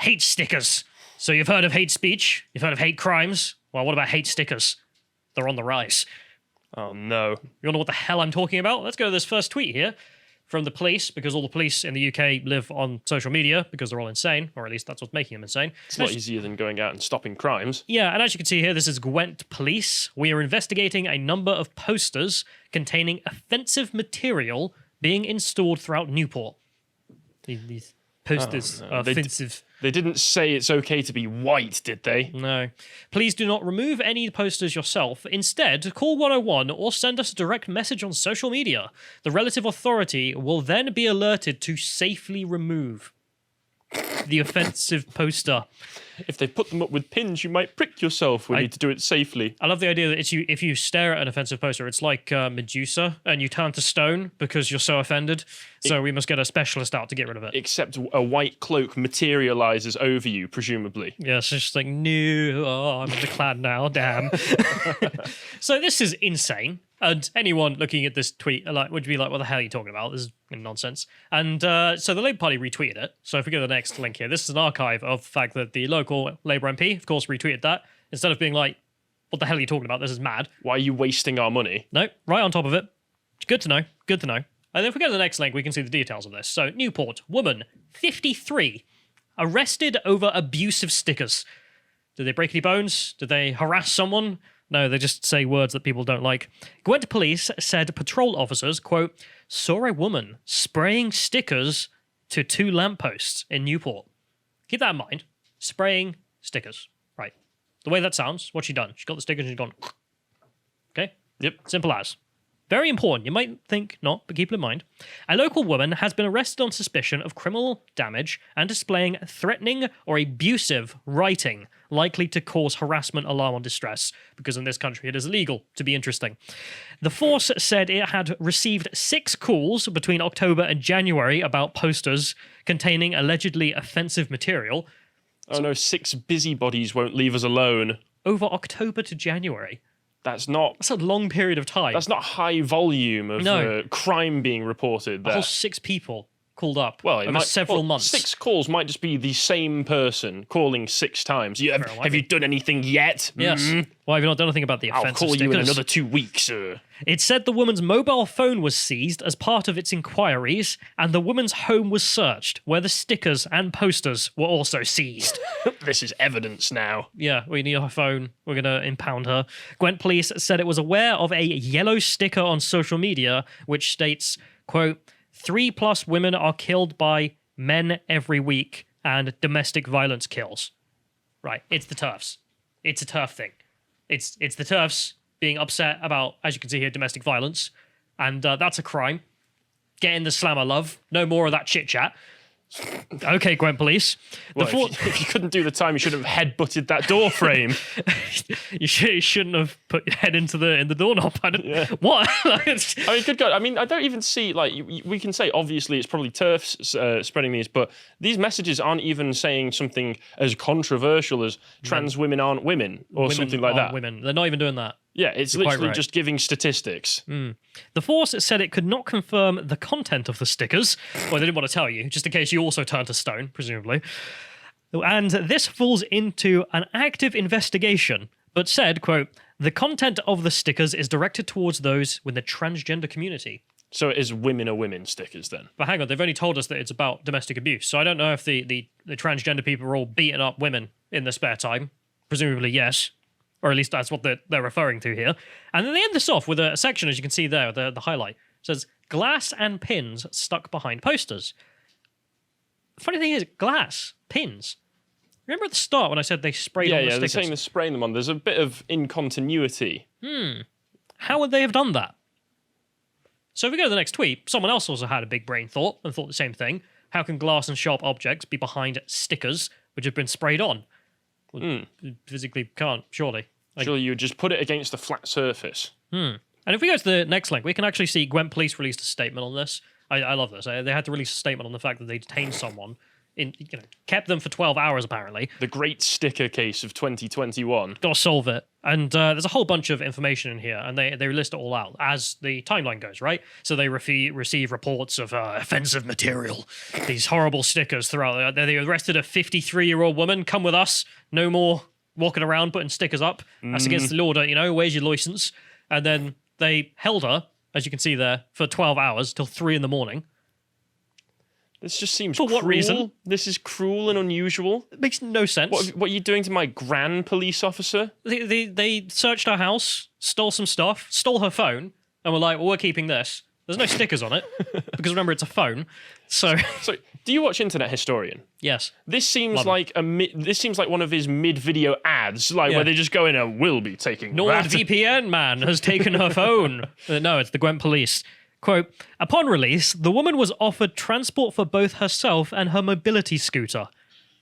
hate stickers. So you've heard of hate speech? You've heard of hate crimes? Well, what about hate stickers? They're on the rise. Oh, no. You want to know what the hell I'm talking about? Let's go to this first tweet here from the police, because all the police in the UK live on social media because they're all insane, or at least that's what's making them insane. It's a lot easier than going out and stopping crimes. Yeah, and as you can see here, this is Gwent Police. We are investigating a number of posters containing offensive material being installed throughout Newport. These posters are offensive. They didn't say it's okay to be white, did they? No. Please do not remove any posters yourself. Instead, call 101 or send us a direct message on social media. The relative authority will then be alerted to safely remove the offensive poster. If they put them up with pins, you might prick yourself. We need to do it safely. I love the idea that if you stare at an offensive poster, it's like Medusa, and you turn to stone because you're so offended. So we must get a specialist out to get rid of it. Except a white cloak materializes over you, presumably. Yeah, it's just like, no, I'm in the clan now, damn. So this is insane. And anyone looking at this tweet would be like, what the hell are you talking about? This is nonsense. And so the Labour Party retweeted it. So if we go to the next link here, this is an archive of the fact that the local Labour MP, of course, retweeted that. Instead of being like, what the hell are you talking about? This is mad. Why are you wasting our money? No, right on top of it. Good to know. Good to know. And if we go to the next link, we can see the details of this. So Newport, woman, 53, arrested over abusive stickers. Did they break any bones? Did they harass someone? No, they just say words that people don't like. Gwent Police said patrol officers, quote, saw a woman spraying stickers to 2 lampposts in Newport. Keep that in mind. Spraying stickers. Right. The way that sounds, what's she done? She's got the stickers and she's gone, okay? Yep. Simple as. Very important. You might think not, but keep it in mind. A local woman has been arrested on suspicion of criminal damage and displaying threatening or abusive writing likely to cause harassment, alarm, or distress, because in this country it is illegal to be interesting. The force said it had received 6 calls between October and January about posters containing allegedly offensive material. Oh no, 6 busybodies won't leave us alone. Over October to January. That's a long period of time. That's not high volume of crime being reported there. A whole 6 people called up Well, over several months. 6 calls might just be the same person calling 6 times. Have you done anything yet? Yes. Mm-hmm. Why have you not done anything about the offensive I'll call stickers? you in another 2 weeks. It said the woman's mobile phone was seized as part of its inquiries, and the woman's home was searched, where the stickers and posters were also seized. This is evidence now. Yeah, we need her phone. We're going to impound her. Gwent Police said it was aware of a yellow sticker on social media, which states, quote, 3+ women are killed by men every week, and domestic violence kills. Right, it's the TERFs. It's a TERF thing. It's the TERFs being upset about, as you can see here, domestic violence, and that's a crime. Get in the slammer, love. No more of that chit-chat. Okay, Gwent Police. Well, if you couldn't do the time, you should have head-butted that door frame. you shouldn't have put your head into the doorknob. What? I mean, good God. I mean, I don't even see, we can say, obviously, it's probably TERFs spreading these, but these messages aren't even saying something as controversial as trans women aren't women, or something like that. Women. They're not even doing that. Yeah, it's literally just giving statistics. The force said it could not confirm the content of the stickers. Well, they didn't want to tell you, just in case you also turn to stone, presumably. And this falls into an active investigation, but said, quote, the content of the stickers is directed towards those with the transgender community. So it is women are women stickers then? But hang on, they've only told us that it's about domestic abuse, so I don't know if the transgender people are all beating up women in their spare time. Presumably, yes. Or at least that's what they're referring to here. And then they end this off with a section, as you can see there, the highlight. It says, glass and pins stuck behind posters. Funny thing is, glass, pins. Remember at the start when I said they sprayed on the stickers? Yeah, they're saying they're spraying them on. There's a bit of incontinuity. How would they have done that? So if we go to the next tweet, someone else also had a big brain thought and thought the same thing. How can glass and sharp objects be behind stickers which have been sprayed on? Well, physically can't, surely. Surely you would just put it against a flat surface. And if we go to the next link, we can actually see Gwent Police released a statement on this. I love this. They had to release a statement on the fact that they detained someone kept them for 12 hours apparently. The great sticker case of 2021. Got to solve it. And there's a whole bunch of information in here, and they list it all out as the timeline goes, right? So they receive reports of offensive material, these horrible stickers throughout. They arrested a 53-year-old woman. Come with us. No more walking around putting stickers up. That's against the law, don't you know? Where's your license? And then they held her, as you can see there, for 12 hours till 3 in the morning. This just seems For what cruel. reason? This is cruel and unusual. It makes no sense. What are you doing to my grand police officer? They searched her house, stole some stuff, stole her phone, and were like, well, we're keeping this. There's no stickers on it, because remember, it's a phone. So, So, do you watch Internet Historian? yes. This seems Love like one of his mid-video ads, like where they just go in and we'll be taking that. NordVPN man has taken her phone. No, it's the Gwent police. Quote, upon release, the woman was offered transport for both herself and her mobility scooter,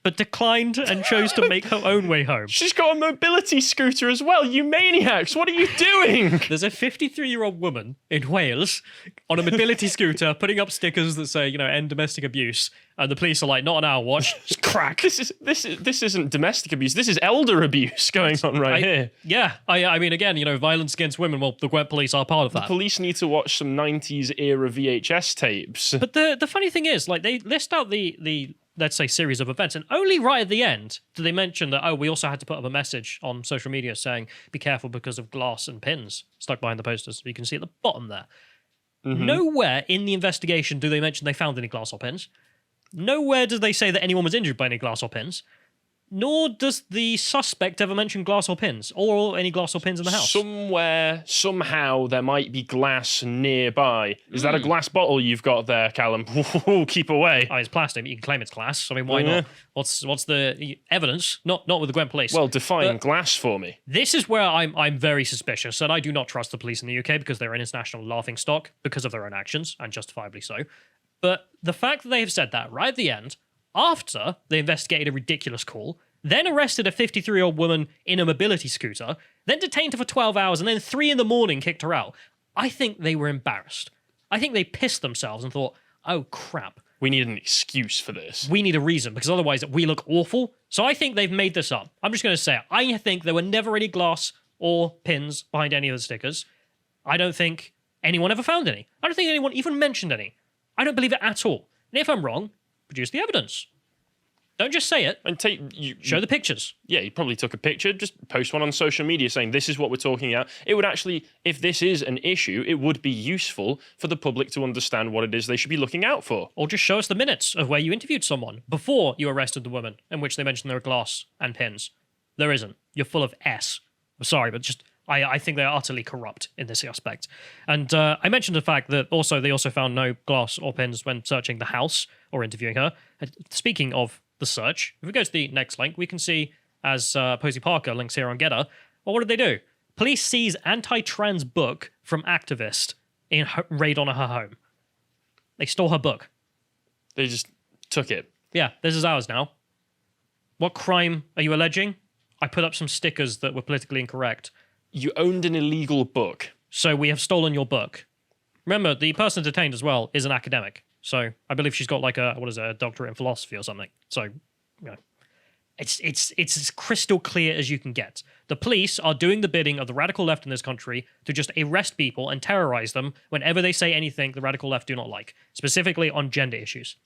but declined and chose to make her own way home. She's got a mobility scooter as well. You maniacs! What are you doing? There's a 53-year-old woman in Wales on a mobility scooter putting up stickers that say, end domestic abuse. And the police are like, not on our watch. Just crack. This isn't domestic abuse. This is elder abuse going on here. Yeah. I mean, again, violence against women. Well, the Gwent police are part of that. Police need to watch some 90s era VHS tapes. But the funny thing is, they list out the let's say, series of events, and only right at the end do they mention that, we also had to put up a message on social media saying, be careful because of glass and pins stuck behind the posters. You can see at the bottom there. Mm-hmm. Nowhere in the investigation do they mention they found any glass or pins. Nowhere do they say that anyone was injured by any glass or pins. Nor does the suspect ever mention glass or pins, or any glass or pins in the house. Somewhere, somehow, there might be glass nearby. Is that a glass bottle you've got there, Callum? Keep away. It's plastic, but you can claim it's glass. I mean, why not? What's the evidence? Not with the Gwent police. Well, define glass for me. This is where I'm very suspicious, and I do not trust the police in the UK because they're an international laughingstock because of their own actions, and justifiably so. But the fact that they have said that right at the end, after they investigated a ridiculous call, then arrested a 53-year-old woman in a mobility scooter, then detained her for 12 hours, and then 3 in the morning kicked her out. I think they were embarrassed. I think they pissed themselves and thought, oh, crap. We need an excuse for this. We need a reason, because otherwise we look awful. So I think they've made this up. I'm just going to say it. I think there were never any glass or pins behind any of the stickers. I don't think anyone ever found any. I don't think anyone even mentioned any. I don't believe it at all. And if I'm wrong, produce the evidence. Don't just say it. And show the pictures. Yeah, you probably took a picture. Just post one on social media saying this is what we're talking about. It would actually, if this is an issue, it would be useful for the public to understand what it is they should be looking out for. Or just show us the minutes of where you interviewed someone before you arrested the woman, in which they mentioned there were glass and pins. There isn't. You're full of S. I'm sorry, but just I think they're utterly corrupt in this aspect. And I mentioned the fact that they also found no glass or pins when searching the house or interviewing her. And speaking of the search, if we go to the next link, we can see, as Posey Parker links here on Getter, well, what did they do? Police seize anti-trans book from activist in raid on her home. They stole her book. They just took it. Yeah, this is ours now. What crime are you alleging? I put up some stickers that were politically incorrect. You owned an illegal book. So we have stolen your book. Remember, the person detained as well is an academic. So I believe she's got like a doctorate in philosophy or something. So, it's as crystal clear as you can get. The police are doing the bidding of the radical left in this country to just arrest people and terrorize them whenever they say anything the radical left do not like, specifically on gender issues.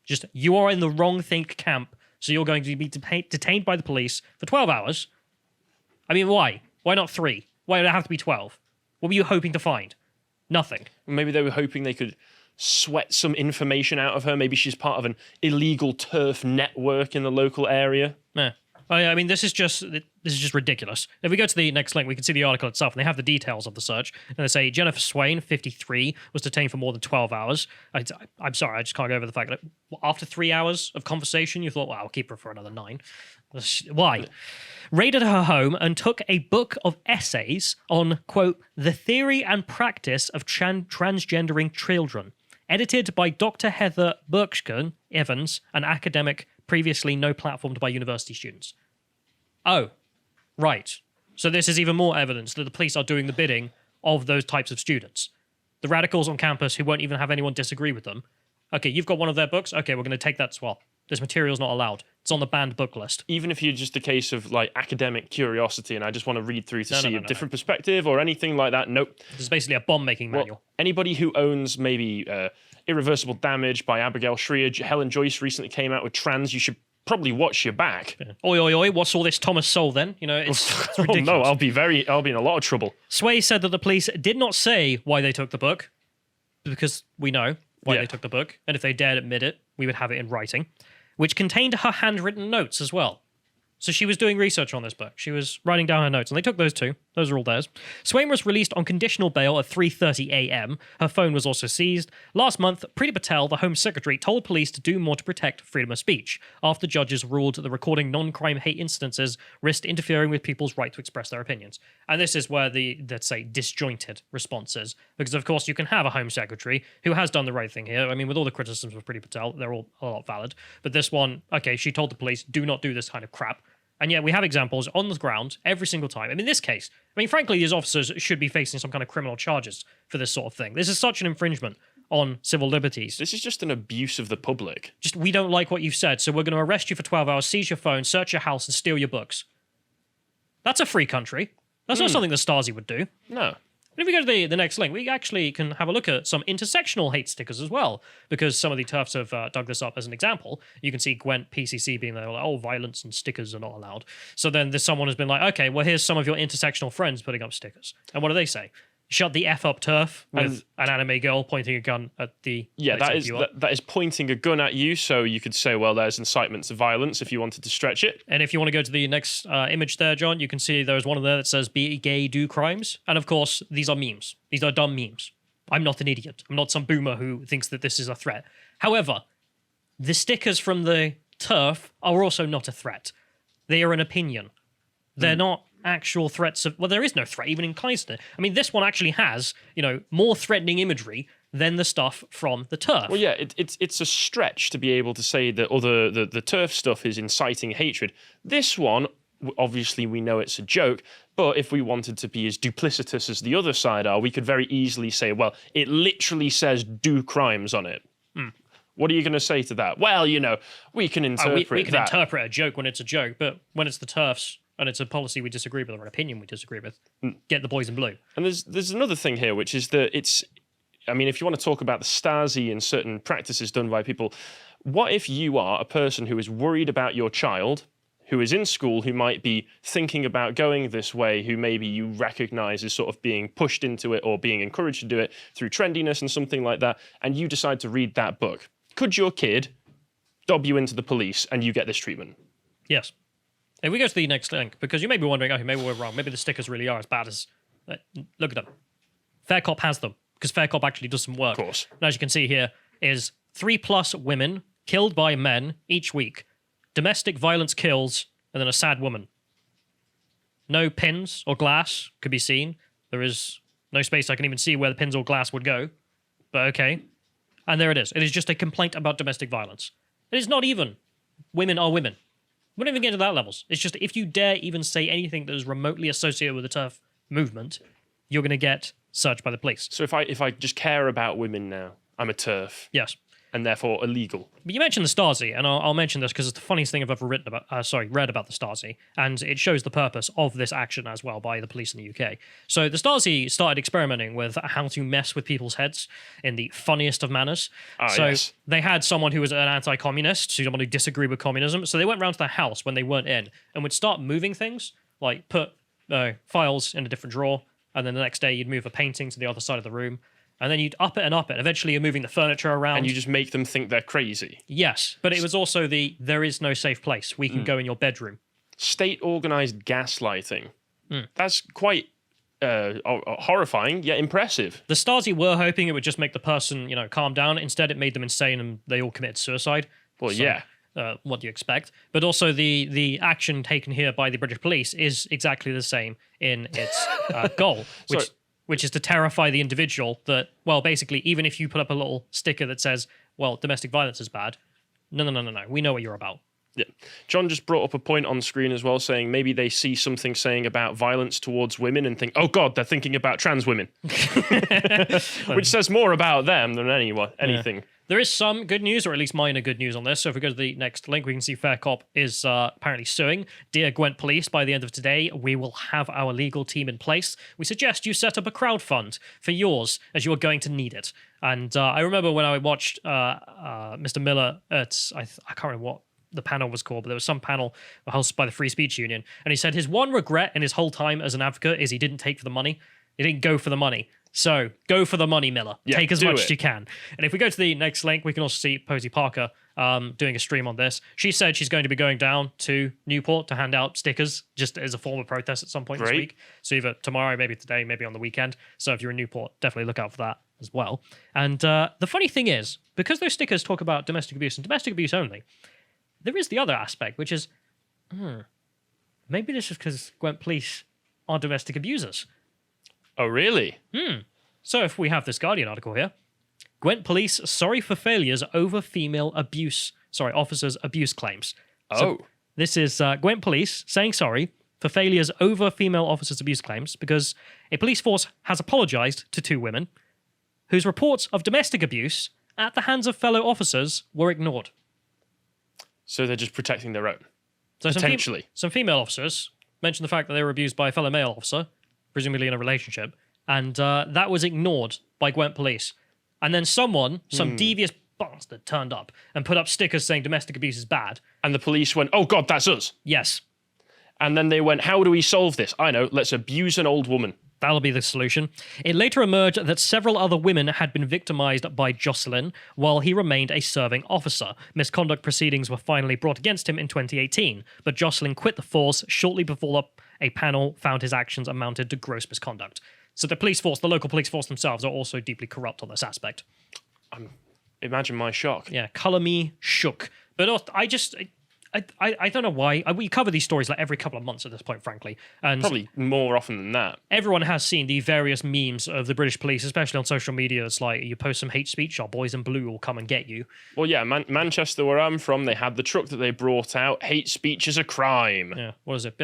Just, you are in the wrong think camp, so you're going to be detained by the police for 12 hours. I mean, why? Why not 3? Why would it have to be 12? What were you hoping to find? Nothing. Maybe they were hoping they could sweat some information out of her. Maybe she's part of an illegal turf network in the local area. Yeah. I mean, this is just ridiculous. If we go to the next link, we can see the article itself, and they have the details of the search. And they say Jennifer Swain, 53, was detained for more than 12 hours. I'm sorry, I just can't go over the fact that after 3 hours of conversation, you thought, well, I'll keep her for another 9. Why? Raided her home and took a book of essays on, quote, the theory and practice of transgendering children, edited by Dr. Heather Berkshire Evans, an academic previously no platformed by university students. Oh, right. So this is even more evidence that the police are doing the bidding of those types of students. The radicals on campus who won't even have anyone disagree with them. Okay, you've got one of their books. Okay, we're going to take that as well. This material is not allowed. It's on the banned book list. Even if you're just a case of like academic curiosity and I just want to read through to see a different no. perspective or anything like that, nope. This is basically a bomb-making manual. Anybody who owns maybe Irreversible Damage by Abigail Shrier, Helen Joyce recently came out with Trans, you should probably watch your back. Yeah. Oi, oi, oi, what's all this Thomas Sowell then? You know, it's ridiculous. Oh, no, I'll be in a lot of trouble. Sway said that the police did not say why they took the book, because we know why they took the book, and if they dared admit it, we would have it in writing, which contained her handwritten notes as well. So she was doing research on this book. She was writing down her notes, and they took those too. Those are all theirs. Swain was released on conditional bail at 3:30 a.m. Her phone was also seized. Last month, Priti Patel, the Home Secretary, told police to do more to protect freedom of speech after judges ruled that recording non-crime hate incidences risked interfering with people's right to express their opinions. And this is where the, let's say, disjointed response is. Because, of course, you can have a Home Secretary who has done the right thing here. I mean, with all the criticisms of Priti Patel, they're all a lot valid. But this one, okay, she told the police, do not do this kind of crap. And yet we have examples on the ground every single time. I mean, in this case, frankly, these officers should be facing some kind of criminal charges for this sort of thing. This is such an infringement on civil liberties. This is just an abuse of the public. Just, we don't like what you've said, so we're going to arrest you for 12 hours, seize your phone, search your house, and steal your books. That's a free country. That's not something the Stasi would do. No. But if we go to the next link, we actually can have a look at some intersectional hate stickers as well, because some of the TERFs have dug this up as an example. You can see Gwent PCC being there, like, oh, violence and stickers are not allowed. So then there's someone who's been like, okay, well, here's some of your intersectional friends putting up stickers. And what do they say? Shut the F up, TERF, with an anime girl pointing a gun at the... Yeah, that is pointing a gun at you, so you could say, well, there's incitement to violence if you wanted to stretch it. And if you want to go to the next image there, John, you can see there's one of there that says, be gay, do crimes. And of course, these are memes. These are dumb memes. I'm not an idiot. I'm not some boomer who thinks that this is a threat. However, the stickers from the TERF are also not a threat. They are an opinion. They're not actual threats of... Well, there is no threat, even in Kaiser. I mean, this one actually has, more threatening imagery than the stuff from the TERF. Well, yeah, it's a stretch to be able to say that the TERF stuff is inciting hatred. This one, obviously we know it's a joke, but if we wanted to be as duplicitous as the other side are, we could very easily say, well, it literally says do crimes on it. What are you going to say to that? Well, we can interpret we can that. interpret a joke when it's a joke, but when it's the TERFs... and it's a policy we disagree with or an opinion we disagree with, get the boys in blue. And there's another thing here, which is that if you want to talk about the Stasi and certain practices done by people, what if you are a person who is worried about your child, who is in school, who might be thinking about going this way, who maybe you recognize as sort of being pushed into it or being encouraged to do it through trendiness and something like that, and you decide to read that book? Could your kid dob you into the police and you get this treatment? Yes. If we go to the next link, because you may be wondering, okay, maybe we're wrong. Maybe the stickers really are as bad as... look at them. Fair Cop has them, because Fair Cop actually does some work. Of course. And as you can see here, is 3+ women killed by men each week. Domestic violence kills, and then a sad woman. No pins or glass could be seen. There is no space I can even see where the pins or glass would go. But okay. And there it is. It is just a complaint about domestic violence. It is not even women are women. We don't even get to that levels. It's just if you dare even say anything that is remotely associated with the TERF movement, you're going to get searched by the police. So if I just care about women now, I'm a TERF. Yes. And therefore illegal. But you mentioned the Stasi, and I'll mention this because it's the funniest thing I've ever read about the Stasi, and it shows the purpose of this action as well by the police in the UK. So the Stasi started experimenting with how to mess with people's heads in the funniest of manners. Yes. They had someone who was an anti-communist, someone who disagreed with communism, so they went around to their house when they weren't in and would start moving things, like put files in a different drawer, and then the next day you'd move a painting to the other side of the room. And then you'd up it and up it. Eventually, you're moving the furniture around. And you just make them think they're crazy. Yes, but it was also there is no safe place. We can go in your bedroom. State-organized gaslighting. That's quite horrifying, yet impressive. The Stasi were hoping it would just make the person, calm down. Instead, it made them insane and they all committed suicide. Well, so, yeah. What do you expect? But also the action taken here by the British police is exactly the same in its goal, which is to terrify the individual that, well, basically, even if you put up a little sticker that says, well, domestic violence is bad, no, we know what you're about. Yeah. John just brought up a point on screen as well, saying maybe they see something saying about violence towards women and think, oh, God, they're thinking about trans women. Which says more about them than anything. There is some good news, or at least minor good news on this. So if we go to the next link, we can see Fair Cop is apparently suing. Dear Gwent Police, by the end of today, we will have our legal team in place. We suggest you set up a crowdfund for yours, as you are going to need it. And I remember when I watched Mr. Miller at, I can't remember what the panel was called, but there was some panel hosted by the Free Speech Union. And he said his one regret in his whole time as an advocate is he didn't take for the money. He didn't go for the money. So go for the money, Miller. Yeah, take as do much it. as you can. And if we go to the next link, we can also see Posey Parker doing a stream on this. She said she's going to be going down to Newport to hand out stickers just as a form of protest at some point this Great. week. So either tomorrow, maybe today, maybe on the weekend. So if you're in Newport, definitely look out for that as well. And the funny thing is, because those stickers talk about domestic abuse and domestic abuse only, there is the other aspect, which is, maybe this is because Gwent Police are domestic abusers. Oh, really? So if we have this Guardian article here, Gwent Police sorry for failures over female officers' abuse claims. Oh. This is Gwent Police saying sorry for failures over female officers' abuse claims because a police force has apologized to 2 women whose reports of domestic abuse at the hands of fellow officers were ignored. So they're just protecting their own. So Potentially. some female officers mentioned the fact that they were abused by a fellow male officer, presumably in a relationship, and that was ignored by Gwent Police. And then some devious bastard turned up and put up stickers saying domestic abuse is bad. And the police went, oh, God, that's us. Yes, And then they went, how do we solve this? I know, let's abuse an old woman. that'll be the solution. It later emerged that several other women had been victimized by Jocelyn while he remained a serving officer. Misconduct proceedings were finally brought against him in 2018, but Jocelyn quit the force shortly before a panel found his actions amounted to gross misconduct. So the local police force themselves are also deeply corrupt on this aspect. Imagine my shock. Yeah, colour me shook. But I don't know why. We cover these stories like every couple of months at this point, frankly. And Probably more often than that. everyone has seen the various memes of the British police, especially on social media. It's like, you post some hate speech, our boys in blue will come and get you. Well, yeah, Manchester, where I'm from, they had the truck that they brought out. Hate speech is a crime. Yeah, what is it?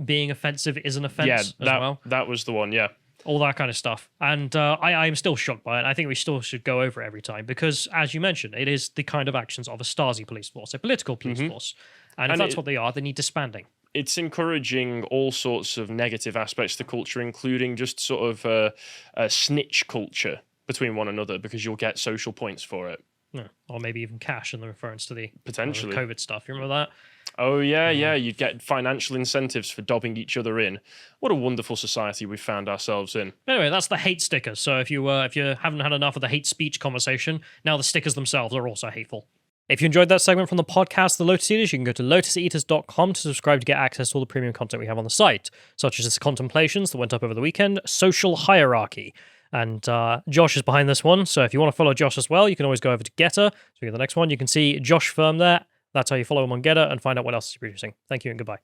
Being offensive is an offence Yeah, as well. that was the one, yeah. All that kind of stuff. And I am still shocked by it. I think we still should go over it every time because, as you mentioned, it is the kind of actions of a Stasi police force, a political police force. And if that's what they are, they need disbanding. It's encouraging all sorts of negative aspects to culture, including just sort of a snitch culture between one another because you'll get social points for it. Yeah. Or maybe even cash in the reference to the Potentially. COVID stuff. You remember that? Oh, yeah, you'd get financial incentives for dobbing each other in. What a wonderful society we've found ourselves in. Anyway, that's the hate stickers. So if you haven't had enough of the hate speech conversation, now the stickers themselves are also hateful. If you enjoyed that segment from the podcast, The Lotus Eaters, you can go to lotuseaters.com to subscribe to get access to all the premium content we have on the site, such as this Contemplations that went up over the weekend, Social Hierarchy. And Josh is behind this one, so if you want to follow Josh as well, you can always go over to Getter. So you get the next one. You can see Josh Firm there. That's how you follow him on Getter and find out what else he's producing. Thank you and goodbye.